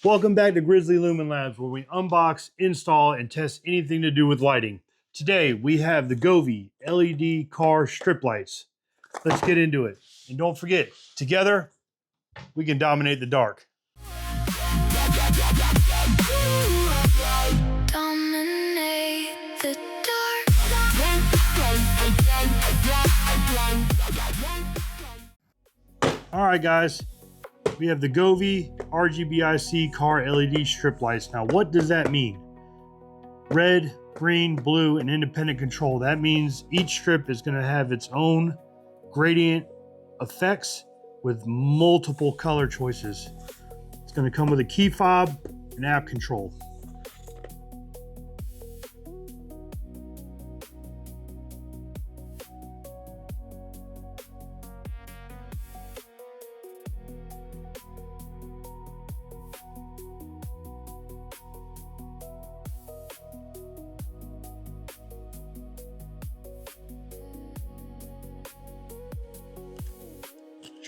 Welcome back to Grizzly Lumen Labs, where we unbox, install, and test anything to do with lighting. Today, we have the Govee LED car strip lights. Let's get into it. And don't forget, together, we can dominate the dark. Dominate the dark. All right, guys. We have the Govee RGBIC car LED strip lights. Now, what does that mean? Red, green, blue, and independent control. That means each strip is going to have its own gradient effects with multiple color choices. It's going to come with a key fob and app control.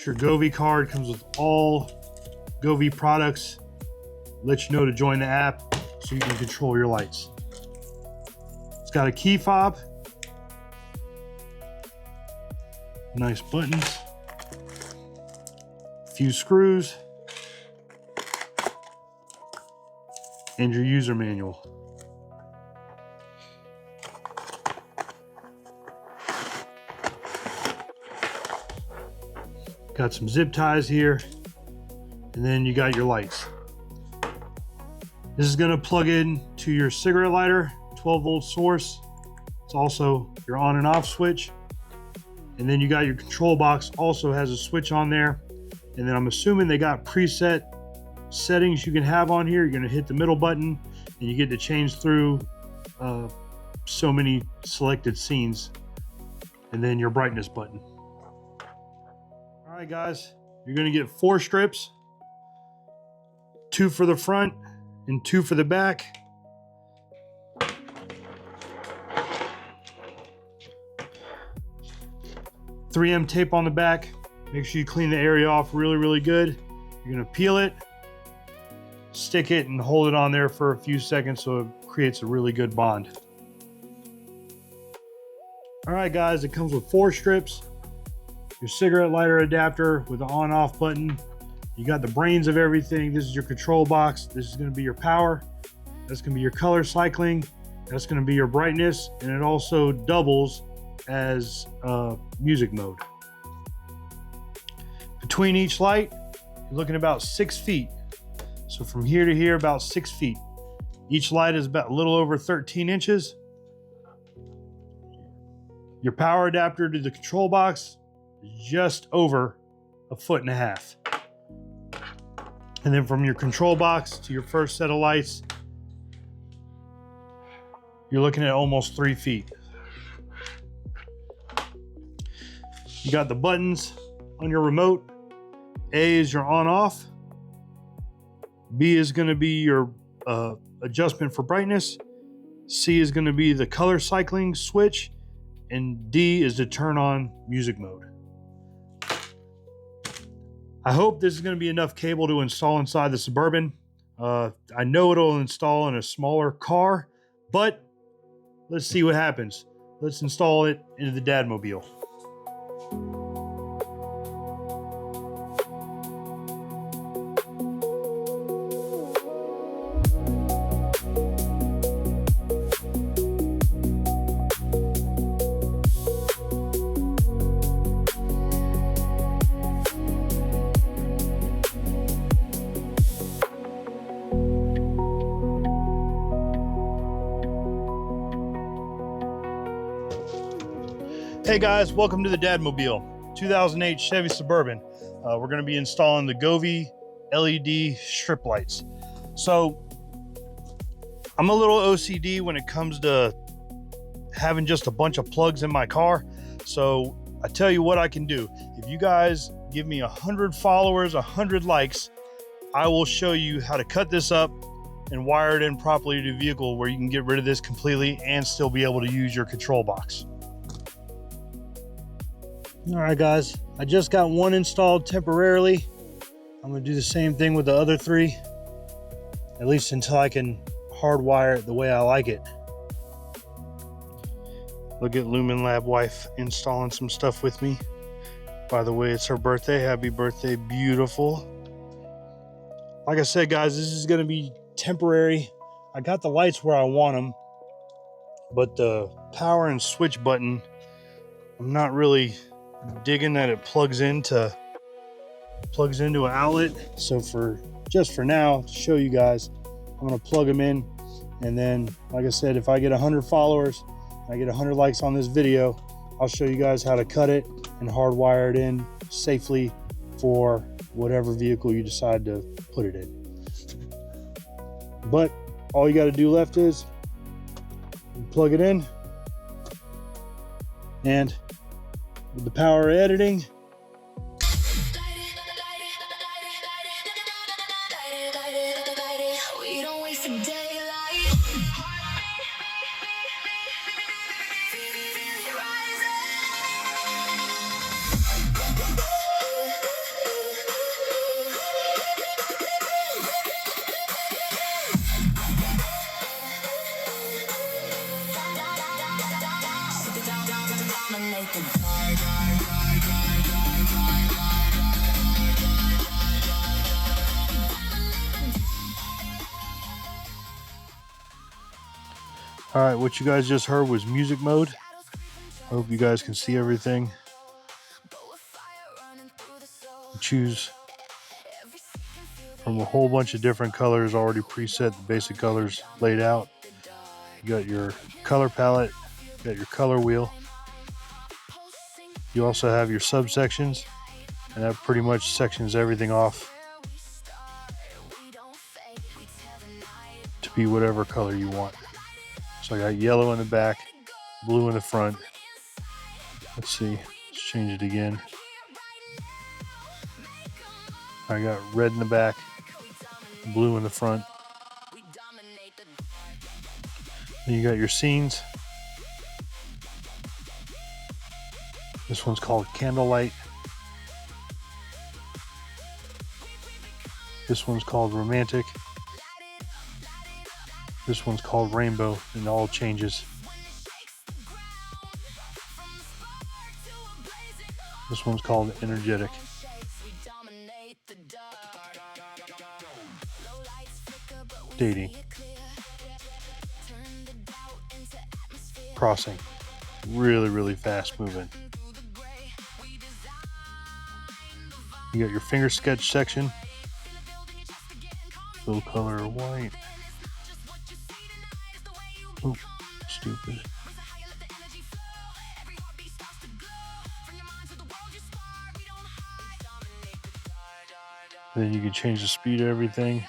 Your Govee card comes with all Govee products. Let you know to join the app so you can control your lights. It's got a key fob, nice buttons, a few screws, and your user manual. Got some zip ties here, and then you got your lights. This is going to plug in to your cigarette lighter, 12-volt source. It's also your on and off switch. And then you got your control box, also has a switch on there. And then I'm assuming they got preset settings you can have on here. You're going to hit the middle button, and you get to change through so many selected scenes. And then your brightness button. All right, guys, you're going to get 4 strips, 2 for the front and 2 for the back. .3M tape on the back. Make sure you clean the area off really good. You're going to peel it, stick it, and hold it on there for a few seconds so it creates a really good bond. All right, guys, it comes with 4 strips. Your cigarette lighter adapter with the on-off button. You got the brains of everything. This is your control box. This is going to be your power. That's going to be your color cycling. That's going to be your brightness, and it also doubles as music mode. Between each light, you're looking about 6 feet. So from here to here, about 6 feet. Each light is about a little over 13 inches. Your power adapter to the control box, just over 1.5 feet. And then from your control box to your first set of lights, you're looking at almost 3 feet. You got the buttons on your remote. A is your on off. B is going to be your adjustment for brightness. C is going to be the color cycling switch. And D is to turn on music mode. I hope this is going to be enough cable to install inside the Suburban. I know it'll install in a smaller car, but let's see what happens. Let's install it into the Dadmobile. Hey guys, welcome to the Dadmobile, 2008 Chevy Suburban. We're going to be installing the Govee LED strip lights. So I'm a little OCD when it comes to having just a bunch of plugs in my car. So I tell you what I can do. If you guys give me 100 followers, 100 likes, I will show you how to cut this up and wire it in properly to the vehicle where you can get rid of this completely and still be able to use your control box. All right, guys, I just got one installed temporarily. I'm gonna do the same thing with the other 3. at least until I can hardwire it the way I like it. Look at Lumen Lab wife installing some stuff with me. By the way, it's her birthday. Happy birthday, beautiful. Like I said, guys, this is going to be temporary. I got the lights where I want them, but the power and switch button, I'm not really digging that it plugs into an outlet. So just for now, to show you guys, I'm going to plug them in, and then, like I said, if I get 100 followers, I get 100 likes on this video, I'll show you guys how to cut it and hardwire it in safely for whatever vehicle you decide to put it in. But all you got to do left is plug it in, and with the power of editing, We don't waste a daylight. all right, what you guys just heard was music mode. I hope you guys can see everything. You choose from a whole bunch of different colors already preset, the basic colors laid out. You got your color palette, you got your color wheel. You also have your subsections, and that pretty much sections everything off to be whatever color you want. So I got yellow in the back, blue in the front. Let's see, let's change it again. I got red in the back, blue in the front. Then you got your scenes. This one's called Candlelight. This one's called Romantic. This one's called Rainbow, and it all changes. This one's called Energetic. Dating. Crossing. Really, really fast moving. You got your finger sketch section. Full color white. Oh, stupid. Then you can change the speed of everything.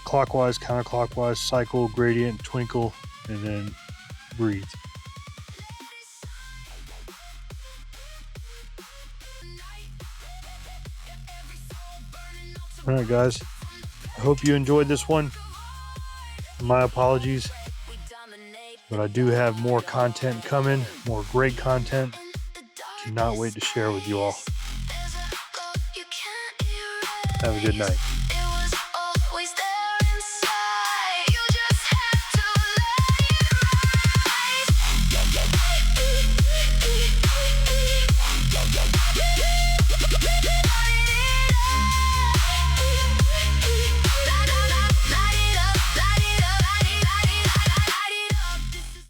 Clockwise, counterclockwise, cycle, gradient, twinkle, and then breathe. All right, guys. I hope you enjoyed this one. My apologies, but I do have more content coming, more great content. Cannot wait to share with you all. Have a good night.